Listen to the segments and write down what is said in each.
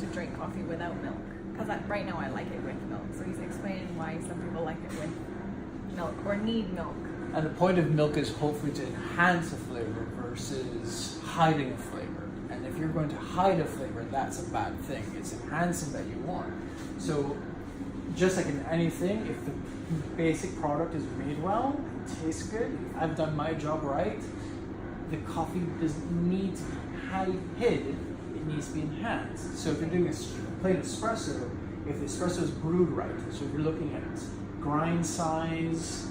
to drink coffee without milk? Because right now I like it with milk. So he's explaining why some people like it with milk or need milk. And the point of milk is hopefully to enhance a flavor versus hiding a flavor. And if you're going to hide a flavor, that's a bad thing. It's enhancing that you want. So just like in anything, if the basic product is made well, it tastes good, I've done my job right, the coffee doesn't need to be hid, it needs to be enhanced. So if you're doing a plain espresso, if the espresso is brewed right, so if you're looking at grind size,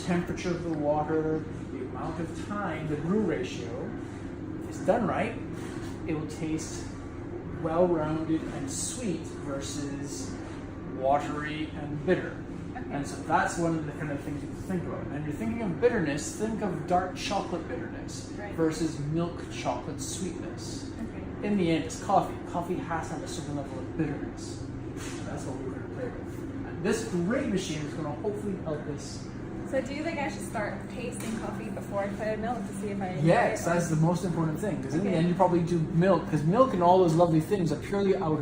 temperature of the water, the amount of time, the brew ratio, if it's done right, it will taste well-rounded and sweet versus watery and bitter. Okay. And so that's one of the kind of things you think about. And you're thinking of bitterness, think of dark chocolate bitterness versus milk chocolate sweetness. Okay. In the end, it's coffee. Coffee has to have a certain level of bitterness. So that's what we're going to play with. And this great machine is going to hopefully help us. So do you think I should start tasting coffee before I put in milk to see if I enjoy Yes, it? that's the most important thing. Because in the end, you probably do milk. Because milk and all those lovely things are purely out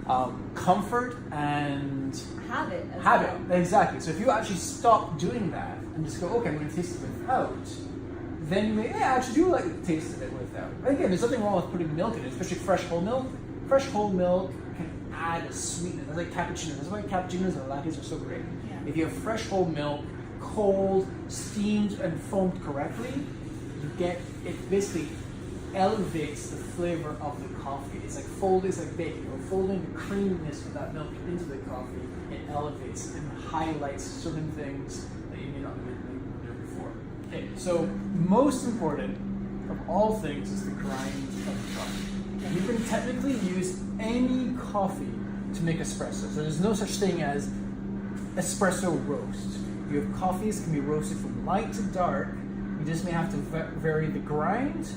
of comfort and habit. Well. Exactly. So if you actually stop doing that and just go, okay, I'm going to taste it without, then you may actually do like the taste of it without. Again, there's nothing wrong with putting milk in it, especially fresh whole milk. Fresh whole milk can add a sweetness. It's like cappuccinos. That's why cappuccinos and lattes are so great. Yeah. If you have fresh whole milk, cold, steamed, and foamed correctly, you get it basically elevates the flavor of the coffee. It's like baking. Or folding the creaminess of that milk into the coffee, it elevates and highlights certain things that you may not have been there before. Okay, so most important of all things is the grind of the coffee. You can technically use any coffee to make espresso. So there's no such thing as espresso roast. You have coffees can be roasted from light to dark. You just may have to vary the grind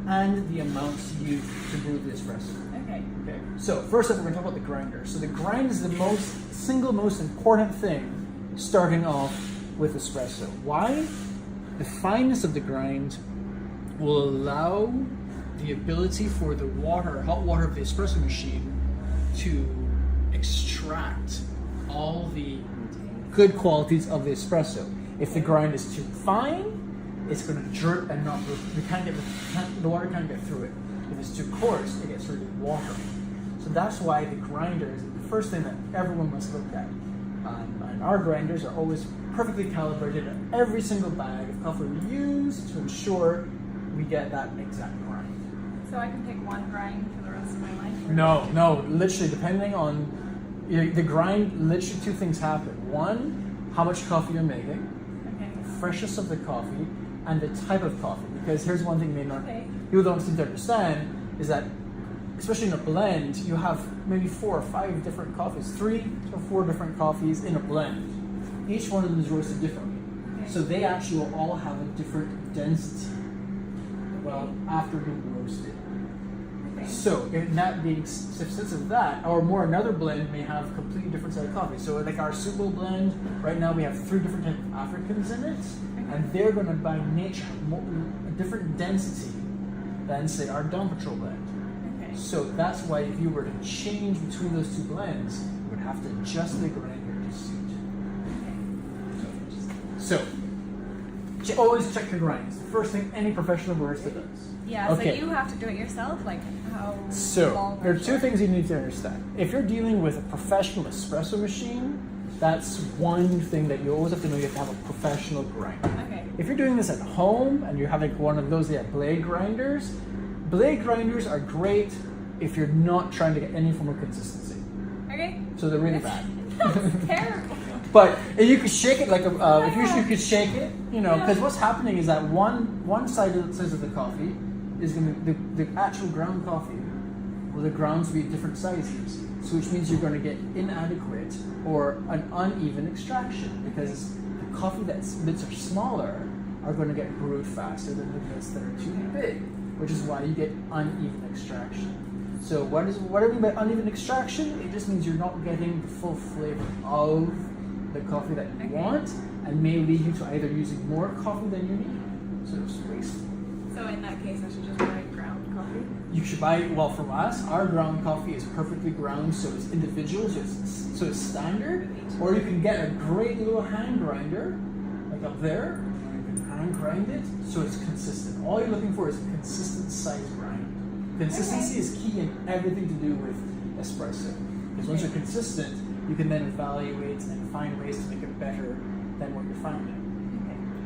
and the amounts used to brew the espresso. Okay. Okay. So first up, we're going to talk about the grinder. So the grind is the single most important thing starting off with espresso. Why? The fineness of the grind will allow the ability for the hot water of the espresso machine to extract all the good qualities of the espresso. If the grind is too fine, it's going to jerk and not. The water can't get through it. If it's too coarse, it gets really watery. So that's why the grinder is the first thing that everyone must look at. And our grinders are always perfectly calibrated at every single bag of coffee we use to ensure we get that exact grind. So I can pick one grind for the rest of my life? No. Literally, depending on the grind, literally two things happen. One, how much coffee you're making, the freshness of the coffee, and the type of coffee. Because here's one thing people don't seem to understand is that, especially in a blend, you have maybe 4 or 5 different coffees, 3 or 4 different coffees in a blend. Each one of them is roasted differently. So they actually will all have a different density after being roasted. So, in that being sense of that, or more another blend may have completely different set of coffee. So, like our Subo blend, right now we have 3 different types of Africans in it, and they're going to by nature have a different density than say our Dawn Patrol blend. So that's why if you were to change between those 2 blends, you would have to adjust the grinder to suit. So, always check your grinds. The first thing any professional barista does. Yeah, so you have to do it yourself? Like how long? There are 2 things you need to understand. If you're dealing with a professional espresso machine, that's one thing that you always have to know. You have to have a professional grinder. Okay. If you're doing this at home and you're having one of those blade grinders are great if you're not trying to get any form of consistency. Okay. So they're really bad. That's terrible. But if you could shake it like if you could shake it, because what's happening is that one side of the coffee is going to the actual ground coffee, well, the grounds will be different sizes, so which means you're going to get inadequate or an uneven extraction because the coffee bits are smaller are going to get brewed faster than the bits that are too big, which is why you get uneven extraction. So what do I mean by uneven extraction? It just means you're not getting the full flavor of the coffee that you want, and may lead you to either using more coffee than you need. So it's wasteful. So in that case, I should just buy ground coffee? You should buy, well, from us, our ground coffee is perfectly ground, so it's individual, so it's standard. Or you can get a great little hand grinder, like up there, and you can hand grind it, so it's consistent. All you're looking for is a consistent size grind. Consistency is key in everything to do with espresso. Because once you're consistent, you can then evaluate and find ways to make it better than what you're finding.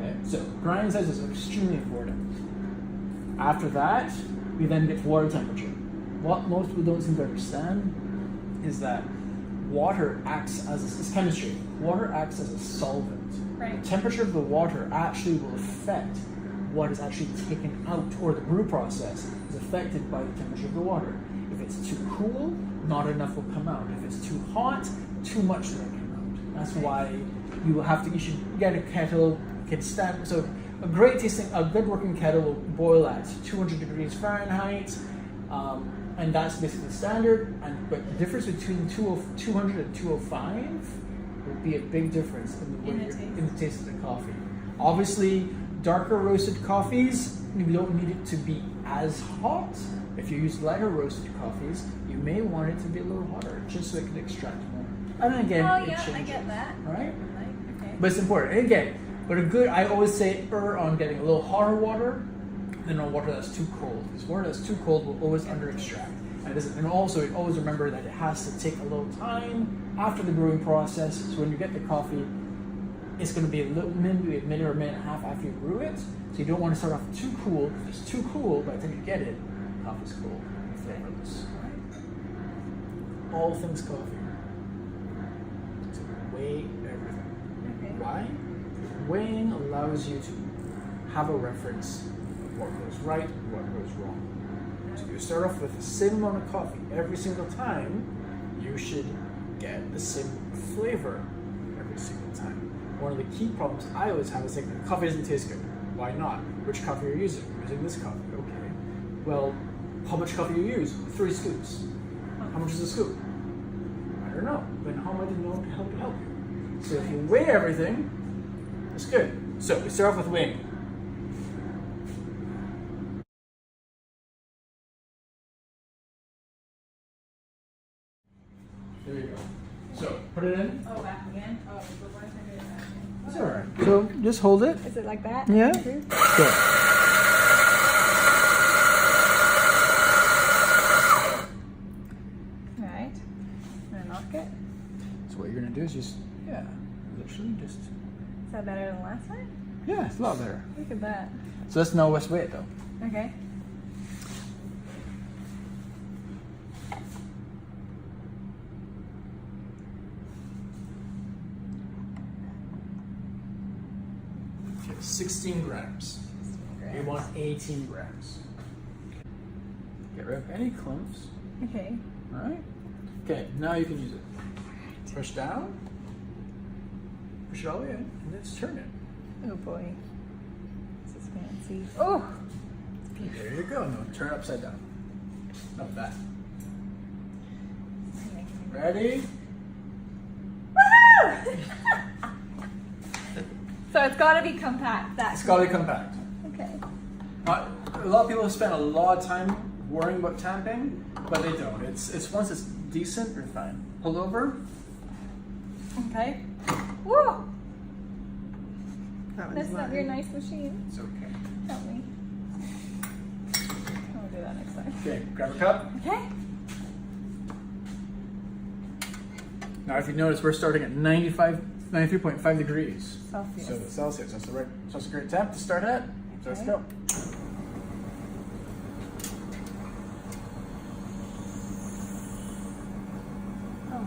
Okay? So grind size is extremely important. After that, we then get to water temperature. What most people don't seem to understand is that water acts as it's chemistry. Water acts as a solvent. Right. The temperature of the water actually will affect what is actually taken out, or the brew process is affected by the temperature of the water. If it's too cool, not enough will come out. If it's too hot, too much will come out. That's why you should get a kettle, can stand, so a good working kettle will boil at 200 degrees Fahrenheit, and that's basically standard. But the difference between 200 and 205 will be a big difference in the taste of the coffee. Obviously, darker roasted coffees, you don't need it to be as hot. If you use lighter roasted coffees, you may want it to be a little hotter, just so it can extract more. And then again, it changes. I get that. Right? Okay. But it's important. And again, I always say err on getting a little hotter water than on water that's too cold. Because water that's too cold will always under extract. And also, always remember that it has to take a little time after the brewing process. So when you get the coffee, it's going to be maybe a minute or a minute and a half after you brew it. So you don't want to start off too cool. If it's too cool, by the time you get it, coffee's cool and flavorless. Right? All things coffee. So weigh everything. Okay. Why? Weighing allows you to have a reference of what goes right and what goes wrong. So you start off with the same amount of coffee every single time, you should get the same flavor every single time. One of the key problems I always have is like, the coffee doesn't taste good. Why not? Which coffee are you using? I'm using this coffee. Okay. Well, how much coffee do you use? 3 scoops. How much is a scoop? I don't know. Then how am I to know how to help you? So if you weigh everything, it's good. So we start off with weighing. There you go. So put it in. Oh, back again? Oh, but why can't I do it back again? It's alright. So just hold it. Is it like that? Yeah. Good. Good. Alright. Gonna knock it. So what you're gonna do is literally just. Is that better than last time? Yeah, it's a lot better. Look at that. So let's now let's weigh it though. Okay. Okay, 16 grams. You want 18 grams. Get rid of any clumps. Okay. Alright? Okay, now you can use it. Push down. Push it all the way in, and then just turn it. Oh boy. This is fancy. Oh! There you go. No, turn it upside down. Not that. Ready? Woohoo! So it's got to be compact. It's got to be compact. Okay. A lot of people spend a lot of time worrying about tamping, but they don't. It's once it's decent, you're fine. Pull over. Okay. Woo! That That's not your nice machine. It's okay. Help me. I'll do that next time. Okay, grab a cup. Okay. Now, if you notice, we're starting at 93.5 degrees. Celsius. So the Celsius, that's a great temp to start at. So let's go. Oh.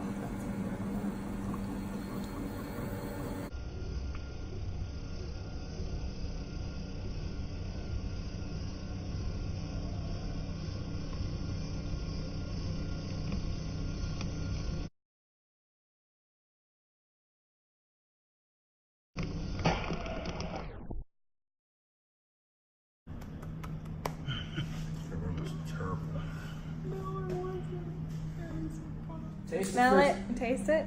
Taste Smell it it. Taste it.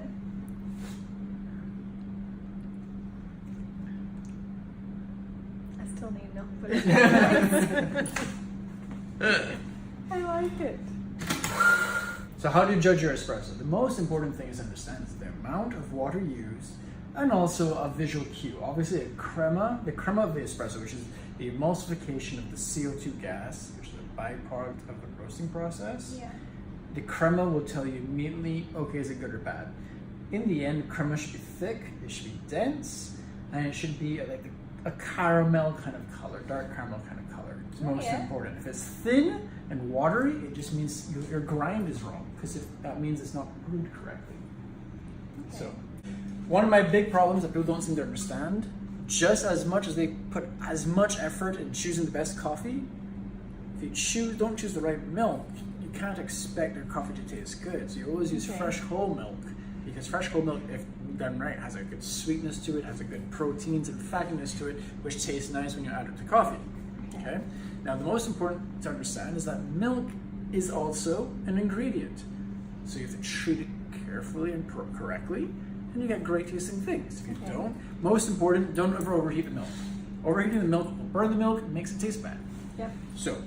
I still need milk, but it's nice. like it. So how do you judge your espresso? The most important thing is to understand the amount of water used and also a visual cue. Obviously the crema of the espresso, which is the emulsification of the CO2 gas, which is a byproduct of the roasting process. Yeah. The crema will tell you immediately, okay, is it good or bad? In the end, crema should be thick, it should be dense, and it should be like a caramel kind of color, dark caramel kind of color. It's most important. If it's thin and watery, it just means your grind is wrong, because that means it's not brewed correctly. Okay. So, one of my big problems that people don't seem to understand, just as much as they put as much effort in choosing the best coffee, if you don't choose the right milk, you can't expect your coffee to taste good. So you always use fresh whole milk, because fresh whole milk, if done right, has a good sweetness to it, has a good proteins and fattiness to it, which tastes nice when you add it to coffee. Okay. Now the most important to understand is that milk is also an ingredient. So you have to treat it carefully and correctly, and you get great tasting things. If you don't, most important, don't ever overheat the milk. Overheating the milk will burn the milk, it makes it taste bad. Yep. So,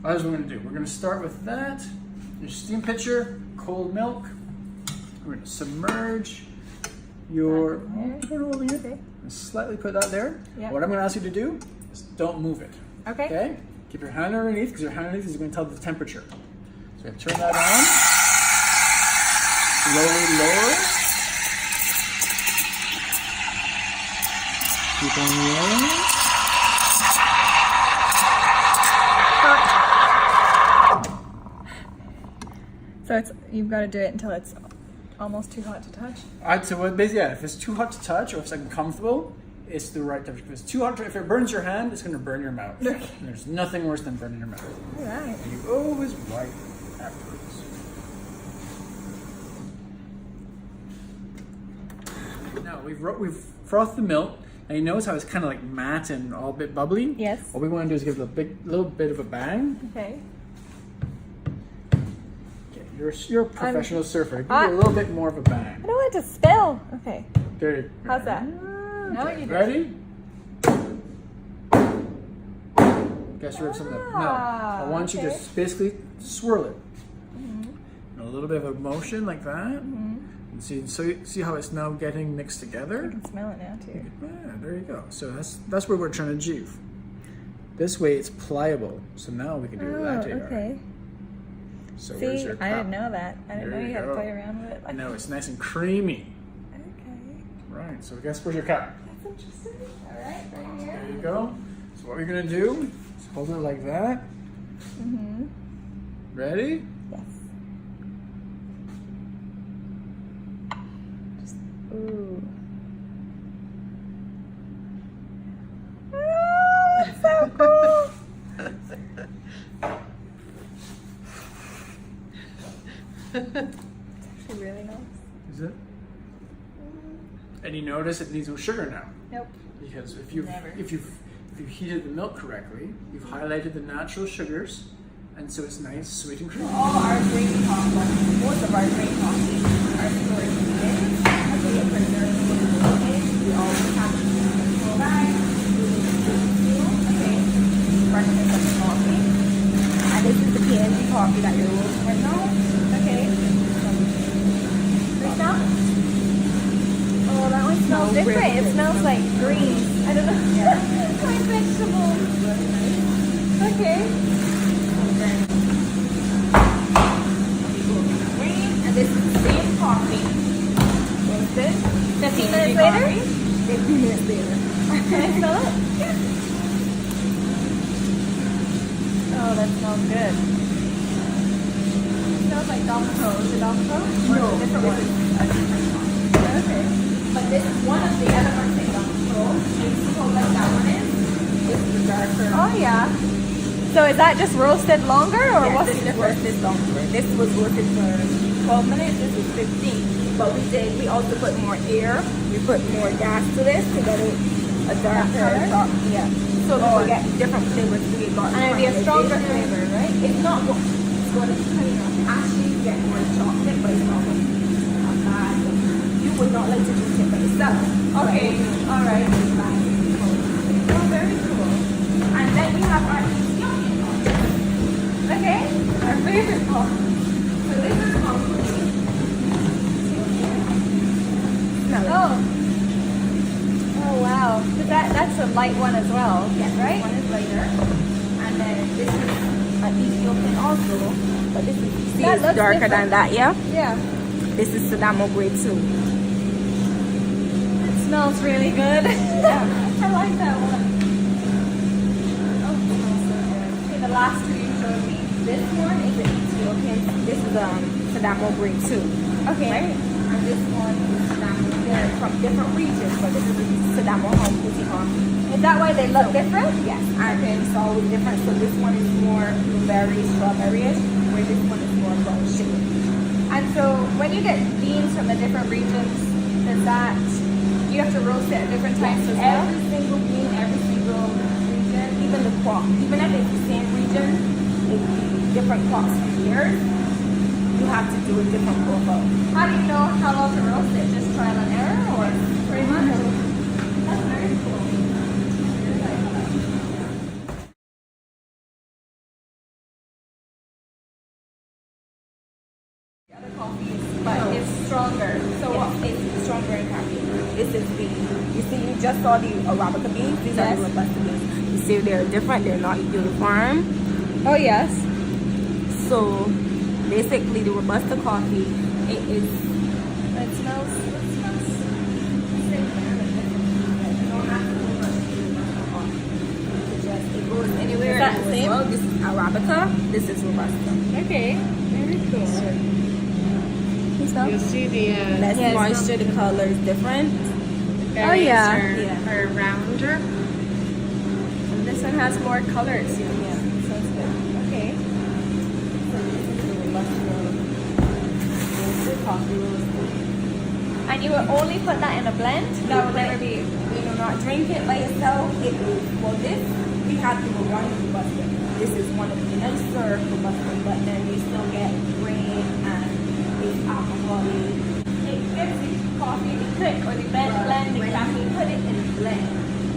as we're going to do, we're going to start with that. Your steam pitcher, cold milk. We're going to submerge your. Slightly put that there. Yep. What I'm going to ask you to do is don't move it. Okay. Okay. Keep your hand underneath, because your hand underneath is going to tell the temperature. So we're going to turn that on. Slowly lower. Keep on rolling. So you've got to do it until it's almost too hot to touch? If it's too hot to touch or if it's uncomfortable, it's the right temperature. If it's too hot, if it burns your hand, it's going to burn your mouth. Okay. And there's nothing worse than burning your mouth. All right. And you always wipe afterwards. Now we've frothed the milk, and you notice how it's kind of like matte and all a bit bubbly? Yes. What we want to do is give it a little bit of a bang. Okay. You're a professional surfer. Give it a little bit more of a bang. I don't want it to spill. Okay. There you go. How's that? No, you did. Ready? Guess we have something. No. I want you to just basically swirl it. And a little bit of motion like that. And see how it's now getting mixed together? You can smell it now too. Yeah, there you go. So that's what we're trying to achieve. This way it's pliable. So now we can do latte art. Okay. So See, where's your cup? I didn't know that. I didn't know you had to play around with it. No, it's nice and creamy. Okay. Right, so guess where's your cup? That's interesting. All right, right here. There you go. So what we're gonna do is hold it like that. Ready? Yes. Ooh. Oh, it's so cool. It's actually really nice. Is it? And you notice it needs no sugar now. Nope. Because if you've heated the milk correctly, you've highlighted the natural sugars, and so it's nice, sweet and creamy. All our green coffee, most of our green coffee are stored in bins. We preserve it. We always have to use a control bag. Okay. Breakfast of coffee. And this is the PNG coffee that you're roasting right now. Okay. Right now? Oh, that one smells different. It smells like green. I don't know. Like vegetables. Okay. And this is the same coffee. Roasted. 15 minutes later? 15 minutes later. Can I smell it? Yeah. Oh, that smells good. It smells like Domino. Is it Domino? No, a different one. A different one. Okay. But this one of the other ones is Domino. You see how light that one is? This is the darker. Oh, yeah. So is that just roasted longer, or what's the difference? Roasted longer. This was roasted for 12 minutes. This was 15. But we also put more air. We put more gas to this to get it a darker. Yeah. So we get different flavors. And it'll be a stronger flavor, right? It's not. It's going to actually get more chocolate, but it's not going to be bad. You would not like to drink it by itself. Okay. All right. Oh, very cool. And then we have our okay. Our food. wonderful. So this is complete. Oh. Oh wow. But that's a light one as well. Yes, right? One is lighter. And then this is an Ethiopian also. But this is see, That it's looks darker different. than that, yeah? Yeah. This is Sadamo grade 2. It smells really good. Yeah. I like that one. Oh, it smells so good. Okay, the last two you showed me. This one is an Ethiopian. This is Sadamo grade 2. Okay. Right? And this one is Sadamo. They're from different regions, but this is Sadamo home cookie coffee. Is that why they look different? Yes, and it's always different. So this one is more blueberry, strawberry-ish, where this one is more brown sugar. And so when you get beans from the different regions, does that you have to roast it at different times as well? Every single bean, every single region, even the crop, even if it's the same region, it's different crops for years, you have to do a different profile. How do you know how long to roast it? Just trial and error, or pretty much? That's very cool. The other coffee is, but it's stronger. So it's stronger in caffeine. This is the, you see, you just saw the Arabica beans. These are the Robusta beans. You see, they're different. They're not uniform. Oh yes. So basically, the Robusta coffee, it is. It smells. It goes anywhere. Is that the as same? well. This is Arabica. This is Robusta. Okay. Very cool. You'll see the Less Yeah, it's moisture. The color is different. berries yeah. are rounder. And this one has more color, it seems. Yeah. So it's good. Okay. So this is the Robusta. This is the coffee roast. And you would only put that in a blend? That would never be. You do not drink it by itself. It is, well, this, we have to go one Robusta. This is one of the nicer Robusta, but then you still get grain and it's alcoholic. It gives the coffee the kick or the blend the When you caffeine. put it in a blend,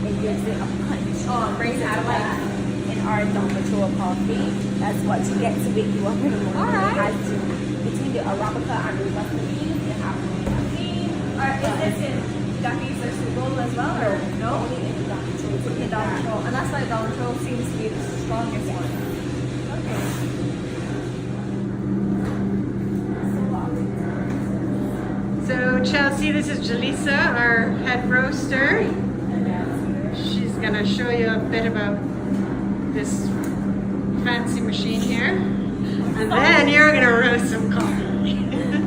it gives it a punch. Oh, it brings it to like life. in our Don Patrol coffee, that's what you get to wake you up in the morning. Alright. It has to, between the Arabica and the Robusta beans, you have caffeine. Is this in Duckies or Sugol as well? Or no? Only in the Don Patrol. So In Dollar Control. And that's why Dollar Control seems to be the strongest one. Okay. So Chelsea, this is Jaleesa, our head roaster. She's gonna show you a bit about this fancy machine here. And then you're gonna roast some coffee.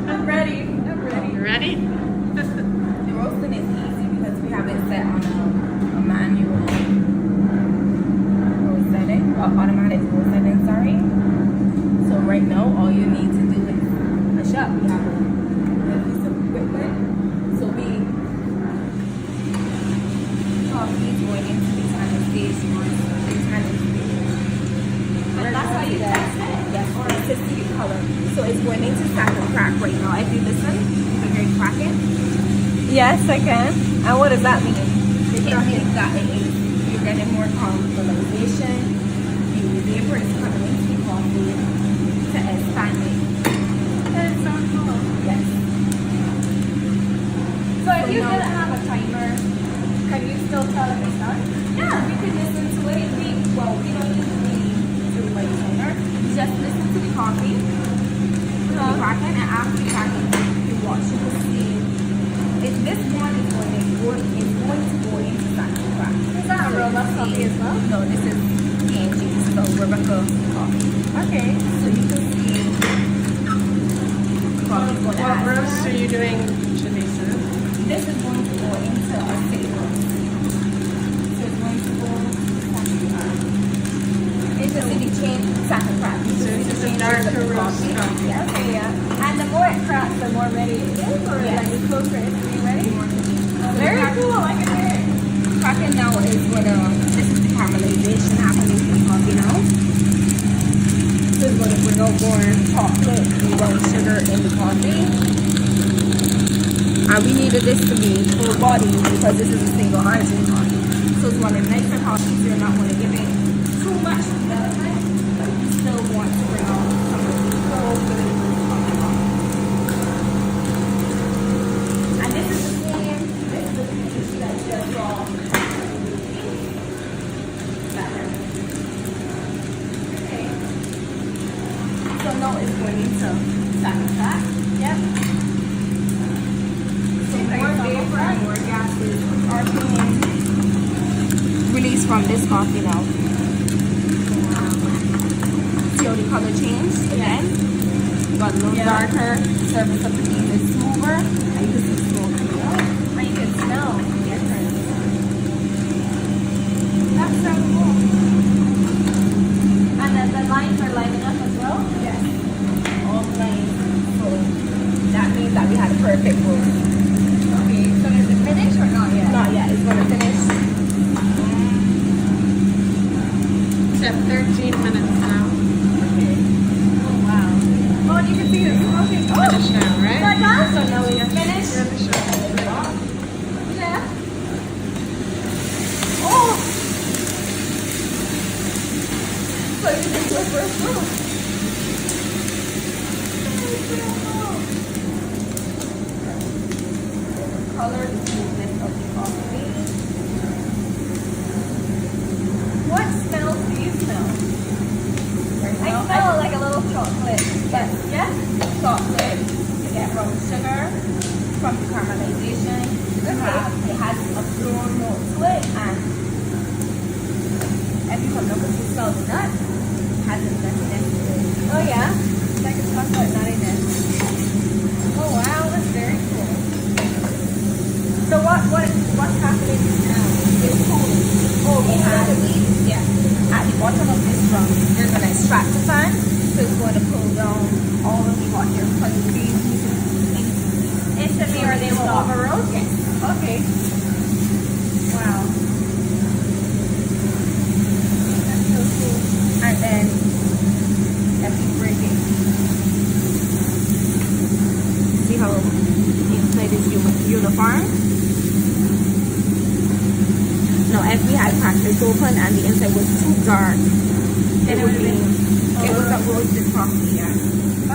I'm ready. I'm ready. You ready? The roasting is easy because we have it set on a manual roast setting, or automatic roast setting, sorry. So right now, all you need to do is push up. We have a piece of equipment. So coffee is going into these kind of stage, these kind of stages. And that's how you test it? Yes, or it's just the color. So it's going into stack and crack right now. If you listen, you can hear it cracking. Yes, I can. And what does that mean? It means that it is, you're getting more caramelization. The vapor is coming into the coffee to expand it. That is so cool. Yes. So if you now- didn't have a timer, can you still tell if it's done? Yeah, we can listen to it. We don't usually do it by timer. Just listen to the coffee. The cracking, and after the cracking, you watch. You will see. If this one is going to go, it's going to go into stack and crack. Is that a robust coffee as well? No, this is PNG. This is a Rebecca coffee. Okay. So you can see coffee going to What add. roast are you doing, Jaleesa? This is going to go into a thick roast. So it's going to go into the chain sack and crack. So it's just a darker roast coffee. Yeah. Okay, yeah. And the more it cracks, the more ready it is, or Yes. like the closer it is to be ready? Very Crack- cool, I can hear it. Cracking now is this is the caramelization happening to the coffee now. This is going to bring out more chocolate and brown sugar in the coffee. And we needed this to be full body because this is a single origin coffee. So it's one of the nicer coffees. You're not going to give it too much development, but you still want to bring out some of the need to stack and stack. Yep. So more vapor and more gases are being released from this coffee now. See how the color changed again? Got a little darker, surface of the bean is smoother, and you can see smoke coming out. And you can smell the difference. That's so cool. And then the lines are lighting up as well? Yes. All lines. So that means that we had a perfect roast. Okay, so is it finished or not yet? Not yet. It's gonna finish. It's at 13 minutes now. Oh, wow. Oh, and you can see it smoking. Oh, Finished now, right? that done? So now we are finished? Yeah. Oh! So you can do it first room. Color the smoothness of the coffee. What smells do you smell? I smell like a little chocolate. Yes. Yes? Chocolate to get from sugar, from the caramelization. It has a floral note to it, and if you come up with you smell the nut, it has a nuttiness to it. Oh yeah? Like a chocolate nuttiness. Oh wow, that's very cool. So what's happening now? It's cool. Oh, It has, yeah. At the bottom of this drum, you're gonna extract the fan, so it's going to pull down all of the hot air because the beans need to Instantly or they will stop. overroast? Yes. Okay. Wow. That's so cool. And then if you break it, see how the inside is uniform? Now if we had cracked this open and the inside was too dark, it would be, it was a roasted coffee, yeah.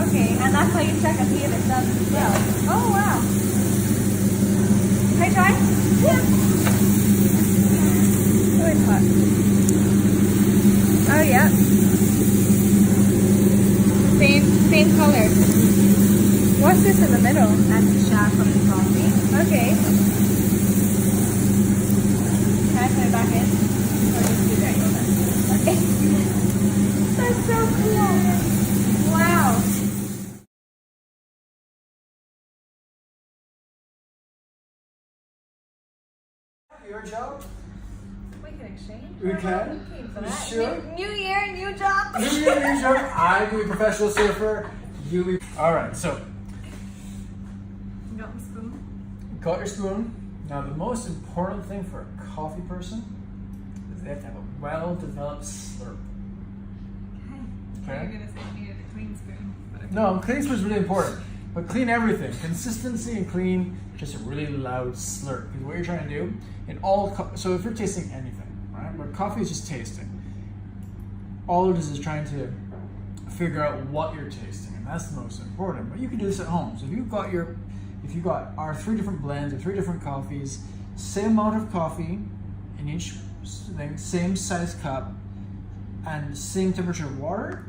Okay, and that's how you check a see if it does as well. Oh wow. Can I try? Yeah. Oh, it's hot. Oh yeah. Same color. What's this in the middle? That's the shaft from the coffee. Okay. Can I put it back in? Or just do that? Okay. That's so cool. Wow. Your job? We can exchange. We can? For You that. sure? New year, new job. You be a new job. I be a professional surfer. You be. All right. So Got my spoon. got your spoon. Now the most important thing for a coffee person is they have to have a well-developed slurp. Okay. gonna say you needed a clean spoon. But No, clean spoon is really important, but clean everything. Consistency and clean, just a really loud slurp. Because what you're trying to do in so if you're tasting anything, right? But coffee is just tasting. All it is trying to figure out what you're tasting, and that's the most important. But you can do this at home. So if you've got our 3 different blends or 3 different coffees, same amount of coffee in each thing, same size cup, and same temperature of water,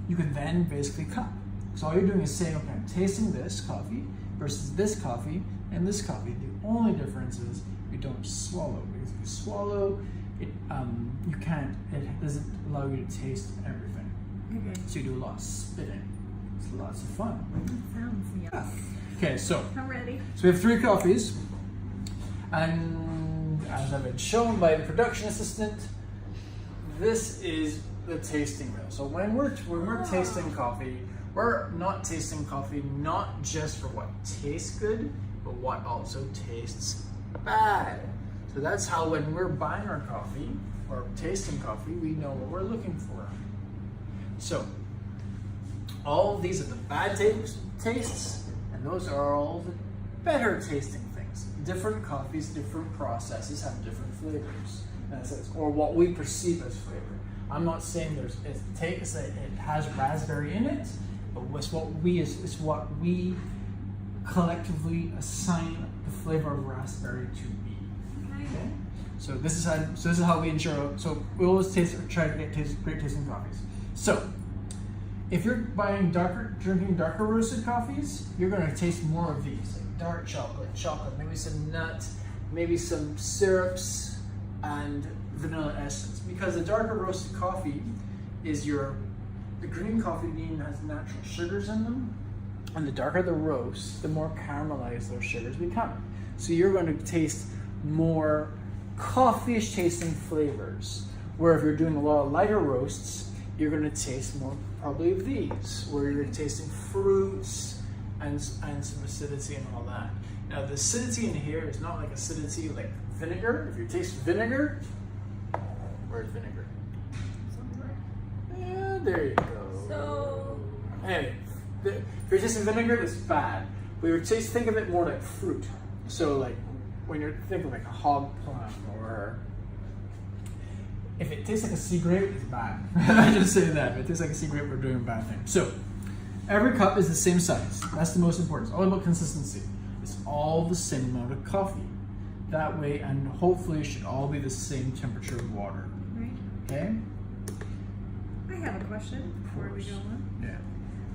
you can then basically cup. So all you're doing is saying, okay, I'm tasting this coffee versus this coffee and this coffee. The only difference is you don't swallow, because if you swallow, it doesn't allow you to taste everything. okay. So you do a lot of spitting. It's lots of fun. Sounds yum. Okay, so I'm ready. we have 3 coffees, and as I've been shown by the production assistant, this is the tasting wheel. So when we're tasting coffee, we're not tasting coffee not just for what tastes good, but what also tastes bad. So that's how when we're buying our coffee or tasting coffee, we know what we're looking for. So all of these are the bad tastes, and those are all the better tasting things. Different coffees, different processes have different flavors, or what we perceive as flavor. I'm not saying it has raspberry in it, but it's what we collectively assign the flavor of raspberry to be. Okay. So this is how we ensure. So we always try to get great tasting coffees. So if you're drinking darker roasted coffees, you're going to taste more of these, like dark chocolate, maybe some nuts, maybe some syrups, and vanilla essence. Because the darker roasted coffee is the green coffee bean has natural sugars in them, and the darker the roast, the more caramelized those sugars become. So you're going to taste more coffee-ish tasting flavors. Where if you're doing a lot of lighter roasts, you're going to taste more probably of these, where you're tasting fruits and some acidity and all that. Now the acidity in here is not like acidity like vinegar. If you taste vinegar, where's vinegar? Yeah, there you go. So, hey, if you're tasting vinegar, it's bad. But think of it more like fruit. So like when you're thinking like a hog plum, or if it tastes like a sea grape, it's bad. I just say that. If it tastes like a sea grape, we're doing a bad thing. So every cup is the same size. That's the most important. It's all about consistency. It's all the same amount of coffee. That way, and hopefully it should all be the same temperature of water. right. Okay? I have a question before we go on. Yeah.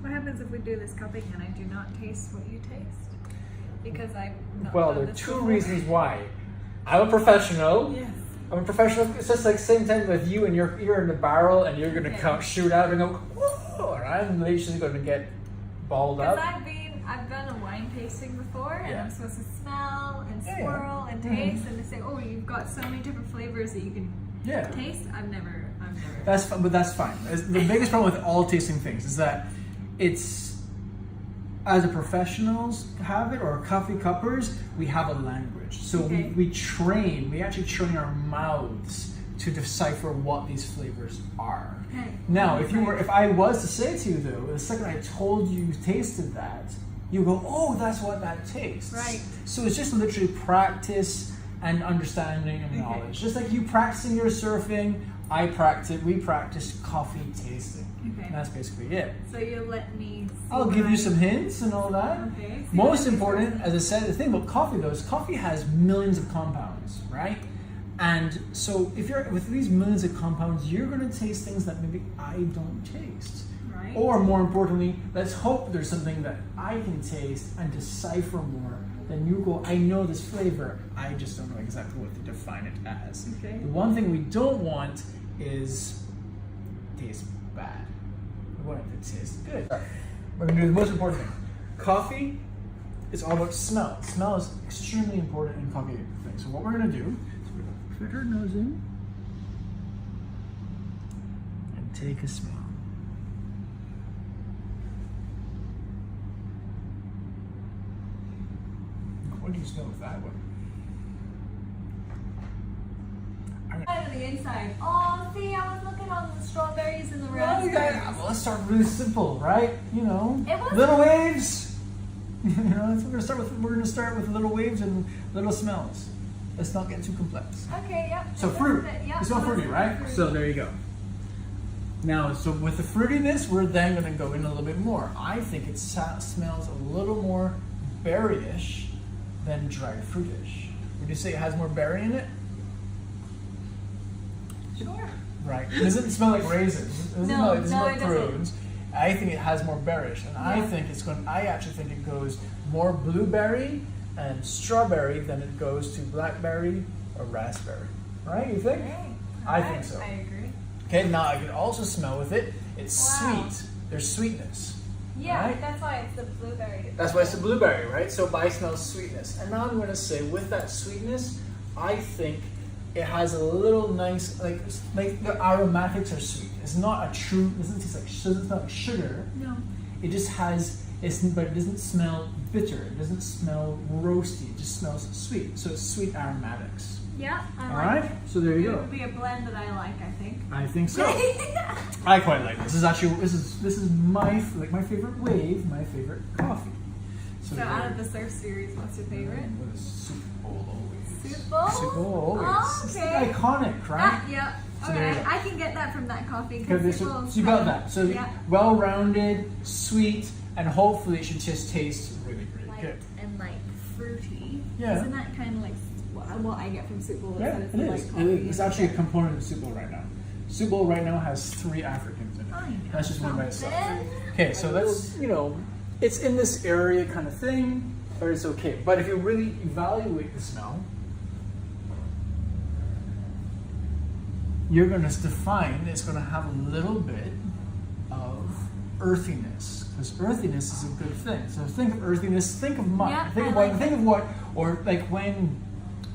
What happens if we do this cupping and I do not taste what you taste? Because I've not Well, done there are this two before. reasons why. I'm a professional. Yes. I'm a professional. It's just like same time with you, and you're in the barrel, and you're gonna Okay. shoot out and go, whoa, and I'm literally gonna get balled Because up. I've done a wine tasting before, and Yeah. I'm supposed to smell and Yeah, yeah. swirl and taste, and they say, oh, you've got so many different flavors that you can Yeah. taste. I've never. That's fine, but that's fine. The biggest problem with all tasting things is that it's, as a professionals have it, or coffee cuppers, we have a language. So Okay. we actually train our mouths to decipher what these flavors are. Okay. Now, if I was to say to you though, the second I told you tasted that, you go, oh, that's what that tastes. Right. So it's just literally practice and understanding and knowledge. Just like you practicing your surfing, we practice coffee tasting. Okay. And that's basically it. So you'll let me. See I'll what give I- you some hints and all that. Okay. See Most what I important, taste. as I said, the thing about coffee though is coffee has millions of compounds, right? And so if you're with these millions of compounds, you're going to taste things that maybe I don't taste. Right. Or more importantly, let's hope there's something that I can taste and decipher more. Then you go, I know this flavor, I just don't know exactly what to define it as. Okay. The one thing we don't want is taste bad. We want it to taste good. We're going to do the most important thing. Coffee is all about smell. Smell is extremely important in coffee things. So what we're going to do is we're going to put our nose in and take a smell. What do you smell with that one? Out of the inside. Oh, see, I was looking on the strawberries and the raspberries. Well, let's start really simple, right? You know, It was- little waves. You know, that's what we're gonna start with little waves and little smells. Let's not get too complex. Okay, yep. So It fruit. does fit, yep, You smell fruity, that's right? fruity. So there you go. Now, so with the fruitiness, we're then gonna go in a little bit more. I think it smells a little more berryish than dried fruitish. Would you say it has more berry in it? Sure. Right. It doesn't smell like raisins. It doesn't No, smell like, it doesn't no, smell it like doesn't. prunes. I think it has more berries, and I actually think it goes more blueberry and strawberry than it goes to blackberry or raspberry. Right? You think? Okay. I Alright, think so. I agree. Okay. Now I can also smell with it. It's Wow. sweet. There's sweetness. Yeah, Right? that's why it's the blueberry. That's why it's a blueberry, right? So I smell sweetness. And now I'm going to say, with that sweetness, I think it has a little nice, like the aromatics are sweet. It's not a true, it doesn't taste like, it doesn't smell like sugar. No. It just has, but it doesn't smell bitter. It doesn't smell roasty. It just smells sweet. So it's sweet aromatics. Yeah, I All like right? it. So there you It go. would be a blend that I like, I think. I think so. I quite like this. This is actually this is my favorite wave, my favorite coffee. So out of the surf series, what's your favorite? With a soup bowl always. Soup bowl? Soup bowl always. Oh, It's okay. iconic, right? Yeah. So there you Okay, go. I can get that from that coffee. Okay, Because so you got that. So yeah. well-rounded, sweet, and hopefully it should just taste really great. Light Good. and like fruity. Yeah. Isn't that kind of like what I get from soup bowl? Yeah, Instead of it the is. light It coffee? is. It's actually a component of soup bowl right now. Soup bowl right now has 3 Africans in it. Oh That's just one by itself. Okay, so that's, you know, it's in this area kind of thing, but it's okay. But if you really evaluate the smell, you're going to define it's going to have a little bit of earthiness, because earthiness is a good thing. So think of earthiness, think of mud, Yeah, think of what, or like when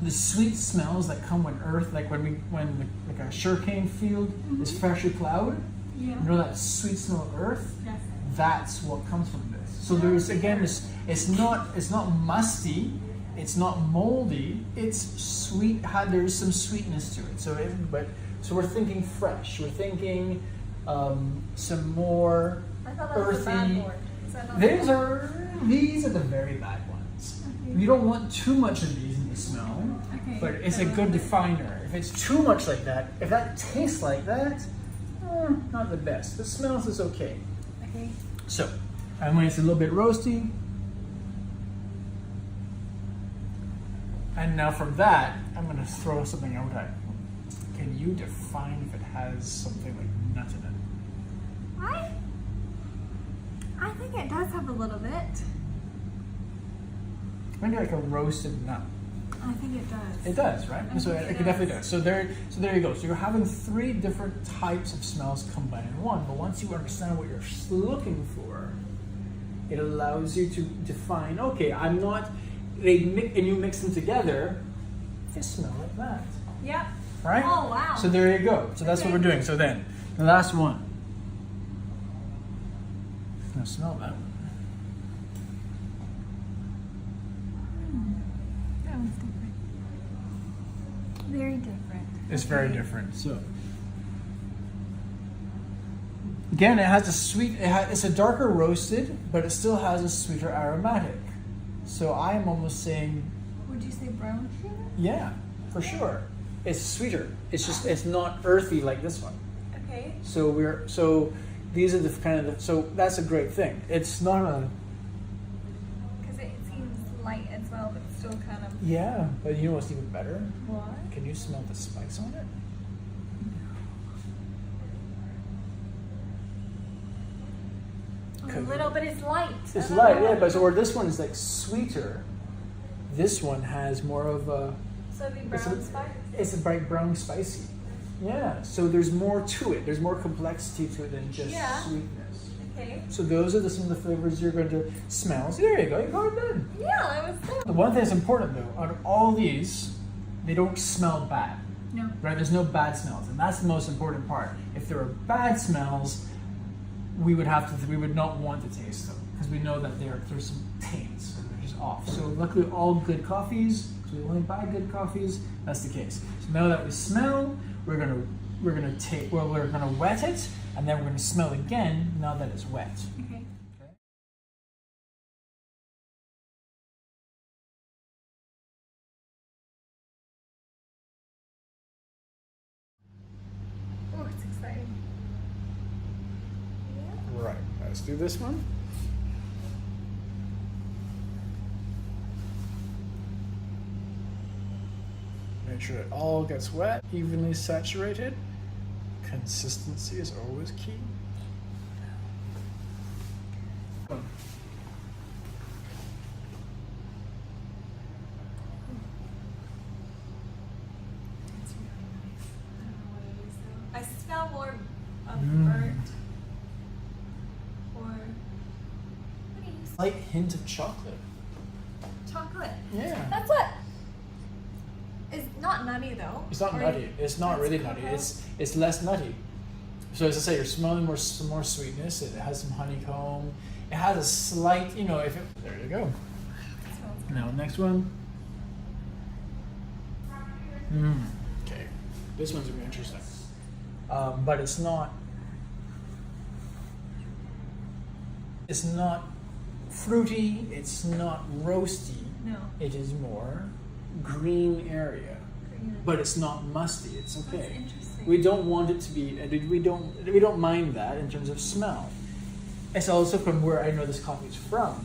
the sweet smells that come when earth, like when like a sugarcane field is freshly plowed, Yeah. you know that sweet smell of earth. Yes. That's what comes from this. So there's again this. It's not musty. It's not moldy. It's sweet. There's some sweetness to it. So so we're thinking fresh. We're thinking some more I thought that was the bad earthy. word. Is that not These are the very bad ones. Okay. You don't want too much of these in the smell, Okay. but it's a good definer. If it's too much like that, if that tastes like that, not the best. The smells is okay. Okay. So, and when it's a little bit roasty, and now from that, I'm going to throw something out at you. Can you define if it has something like nut in it? I think it does have a little bit. Maybe like a roasted nut. I think it does. It does, right? So think it it definitely does. So there you go. So you're having 3 different types of smells combined in one. But once you understand what you're looking for, it allows you to define. Okay, I'm not. And you mix them together. They smell like that, Yep. right? Oh, wow. So there you go. So that's what we're doing. So then the last one. Now smell that one. That one's different. Very different. It's very different. So again, it has a sweet. It's a darker roasted, but it still has a sweeter aromatic. So I am almost saying, Would you say brown sugar? yeah, for sure. It's sweeter. It's just it's not earthy like this one. Okay. So these are the kind of so that's a great thing. It's not a Because it seems light as well, but still kind of. yeah, but you know what's even better? What? Can you smell the spice on it? A little, but it's light. It's light, yeah, but so where this one is like sweeter, this one has more of a So it'd be it's brown a, spice? it's a bright brown spicy. Yeah, so there's more to it. There's more complexity to it than just Yeah. sweetness. Okay. So those are some of the flavors you're going to smell. So there you go, you got it done. Yeah, that was good. The one thing that's important though, out of all these, they don't smell bad. No. Right? There's no bad smells, and that's the most important part. If there are bad smells, we would not want to taste them because we know that there's some taints and they're just off. So luckily, all good coffees. So we only buy good coffees. That's the case. So now that we smell, we're gonna wet it, and then we're gonna smell again now that it's wet. Okay. Oh, it's exciting. Right. Let's do this one. Make sure it all gets wet, evenly saturated. Consistency is always key. I smell more of Mm. burnt or what do you say? Light hint of chocolate. Chocolate. Yeah. That's what. It's not nutty though. It's not Or nutty. It's not that's really nutty. cocoa. It's less nutty. So as I say, you're smelling some more sweetness. It has some honeycomb. It has a slight, there you go. Smells Now next one. Okay, this one's gonna be interesting. But it's not. It's not fruity. It's not roasty. No. It is more green area, but it's not musty. It's okay. That's interesting. We don't want it to be. We don't mind that in terms of smell. It's also from where I know this coffee is from.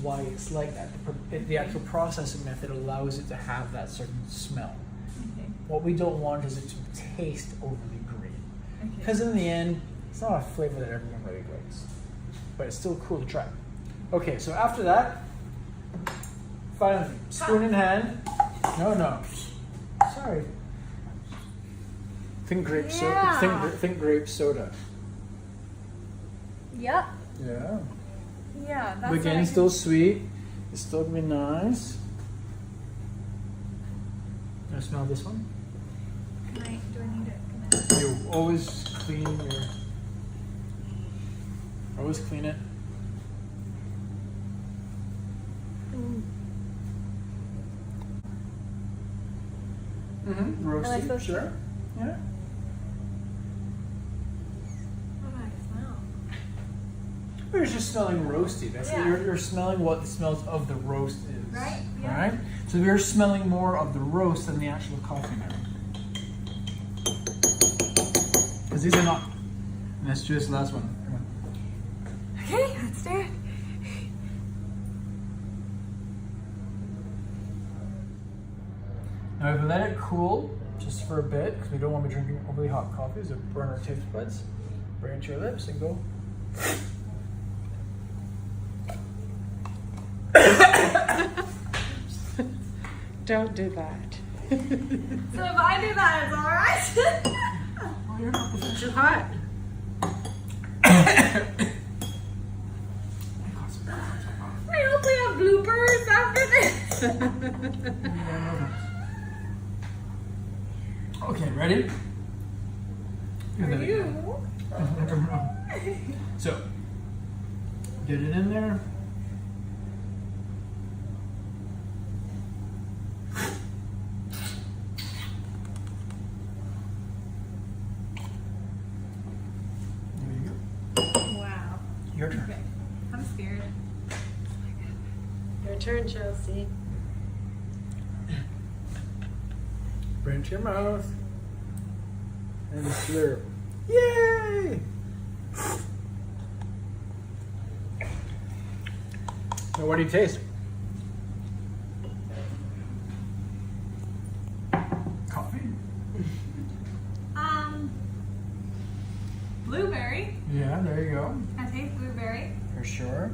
Why it's like that. The actual processing method allows it to have that certain smell. Okay. What we don't want is it to taste overly green. Okay. Because in the end, It's not a flavor that everyone really likes, but it's still cool to try. Okay, so after that, finally, spoon in hand. No. Sorry. Think grape soda. Yeah. Think grape soda. Yep. Yeah. Yeah, that's Again, still sweet. It's still gonna be nice. Can I smell this one? Do I need it? You always clean it. Am I Roasted, supposed to? sure. Yeah. What do I smell? You're just smelling roasty. That's Yeah. you're smelling what the smells of the roast is. Right, yeah. All right. So we're smelling more of the roast than the actual coffee now. Because these are not. And let's do this last one. Come on. Okay, let's do it. Now, if we let it cool just for a bit, because we don't want to be drinking overly hot coffees or burn our taste buds, bring it to your lips and go. Don't do that. So if I do that, it's alright? Oh, you're not It's too hot. I hope we have bloopers after this. Okay, ready? Are you? So, get it in there. There you go. Wow. Your turn. Okay. I'm scared. Your turn, Chelsea. Bring it to your mouth. And slurp. Yay! Now, what do you taste? Coffee? Blueberry. Yeah, there you go. I taste blueberry. For sure.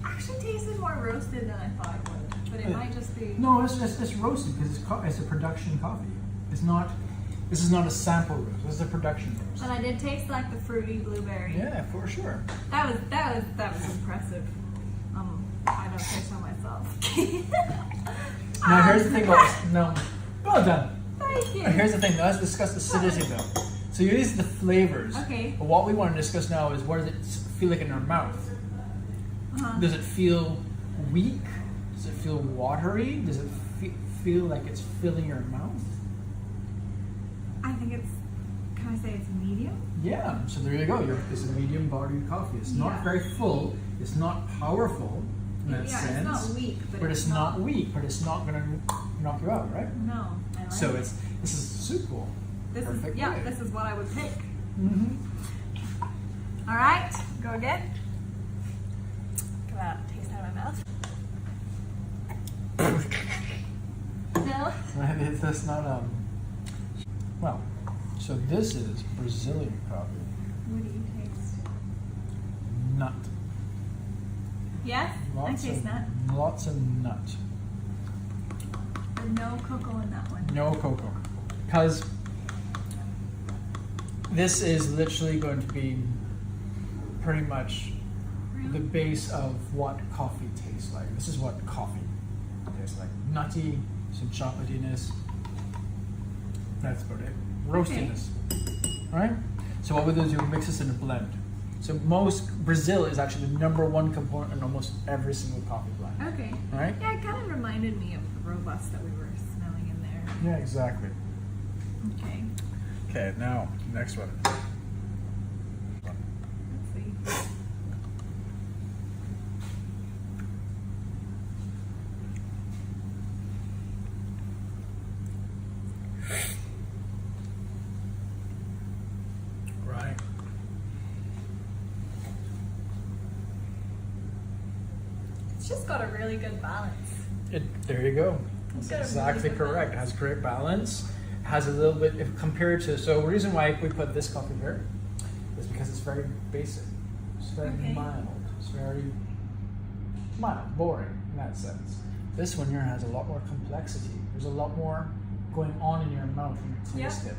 Actually tasted more roasted than I thought it would, but it might just be. No, it's roasted because it's a production coffee. It's not. This is not a sample roast. This is a production roast. But I did taste like the fruity blueberry. Yeah, for sure. That was impressive. I don't say so myself. Now here's the thing about no. Well done. Thank you. Now, here's the thing. Now let's discuss the acidity though. So you use the flavors. Okay. But what we want to discuss now is what does it feel like in our mouth? Does it feel weak? Does it feel watery? Does it feel like it's filling your mouth? I think it's. Can I say it's medium? Yeah. So there you go. It's a medium-bodied coffee. It's not very full. It's not powerful in that sense. It's not weak, but it's not weak. But it's not gonna knock you out, right? No. I like So it. this is super cool. This Perfect is yeah. way. This is what I would pick. Mm-hmm. All right. Go again. Get that taste out of my mouth. No. That's not Well, so this is Brazilian coffee. What do you taste? Nut. Yes. I taste nut. Lots of nut. There's no cocoa in that one. No cocoa. Because this is literally going to be pretty much the base of what coffee tastes like. This is what coffee tastes like. Nutty, some chocolatiness. That's about it. Roastiness. Right? So what we do is we mix this in a blend. So Brazil is actually the #1 component in almost every single coffee blend. Okay. Right? Yeah, it kind of reminded me of the Robust that we were smelling in there. Yeah, exactly. Okay. Okay, now, next one. Let's see. Right. It's just got a really good balance. There you go. It's That's got a really exactly good correct. It balance. has great balance. has a little bit, if compared to, so the reason why we put this coffee here is because it's very basic. It's very mild. It's very mild, boring in that sense. This one here has a lot more complexity. There's a lot more going on in your mouth when you taste it.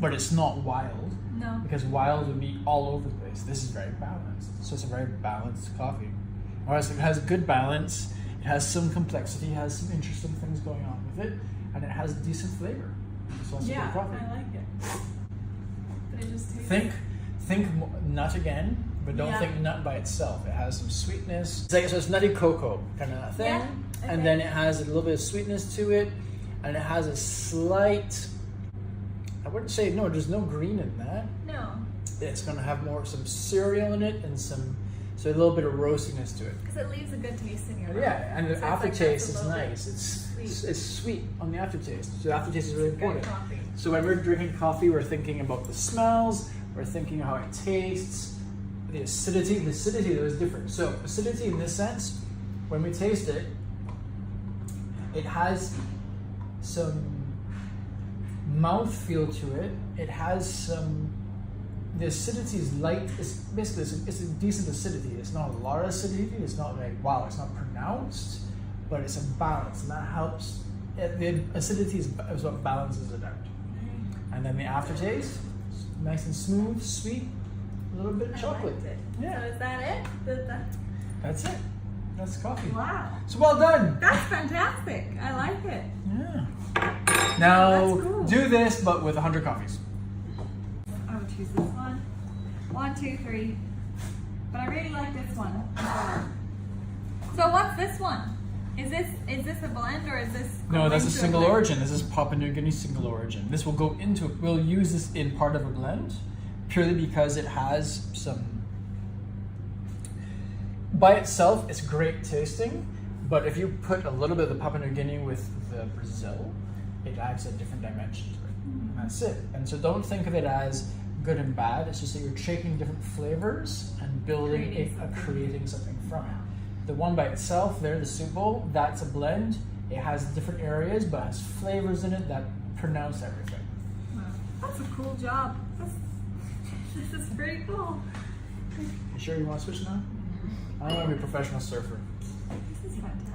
But it's not wild. No. Because wild would be all over the place. This is very balanced. So it's a very balanced coffee. Whereas it has good balance, it has some complexity, it has some interesting things going on with it, and it has decent flavor. So it's a good coffee. I like it. But it just tastes... Think nut again, but don't think nut by itself. It has some sweetness. It's like, so it's nutty cocoa kind of thing. Yeah, okay. And then it has a little bit of sweetness to it, and it has a slight, I wouldn't say, no, there's no green in that. No. It's gonna have more, some cereal in it and some, so a little bit of roastiness to it. Because it leaves a good taste in your mouth. Yeah, and the So aftertaste it's is like nice. It's sweet. it's sweet on the aftertaste. So the aftertaste is really Great important. coffee. So when we're drinking coffee, we're thinking about the smells, we're thinking how it tastes, the acidity. The acidity though is different. So acidity in this sense, when we taste it, it has some mouthfeel to it. It has some, the acidity is light. It's basically, it's a decent acidity. It's not a lot of acidity. It's not like, wow, it's not pronounced, but it's a balance, and that helps. The acidity is what balances it out. And then the aftertaste, nice and smooth, sweet, a little bit of chocolate. I liked it. Yeah. So is that it? That's it. That's coffee. Wow. So well done. That's fantastic. I like it. Yeah. Now That's cool. do this, but with 100 coffees. I would choose this one. 1, 2, 3. But I really like this one. So what's this one? Is this a blend or is this? No, that's a into single blend? origin. This is Papua New Guinea single origin. This will go into, we'll use this in part of a blend purely because it has some, by itself it's great tasting, but if you put a little bit of the Papua New Guinea with the Brazil, it adds a different dimension to it. And that's it. And so don't think of it as good and bad. It's just that you're taking different flavors and building creating something from it. The one by itself there, the soup bowl, that's a blend. It has different areas, but has flavors in it that pronounce everything. Wow. That's a cool job. This is pretty cool. You sure you want to switch now? I want to be a professional surfer. This is fantastic.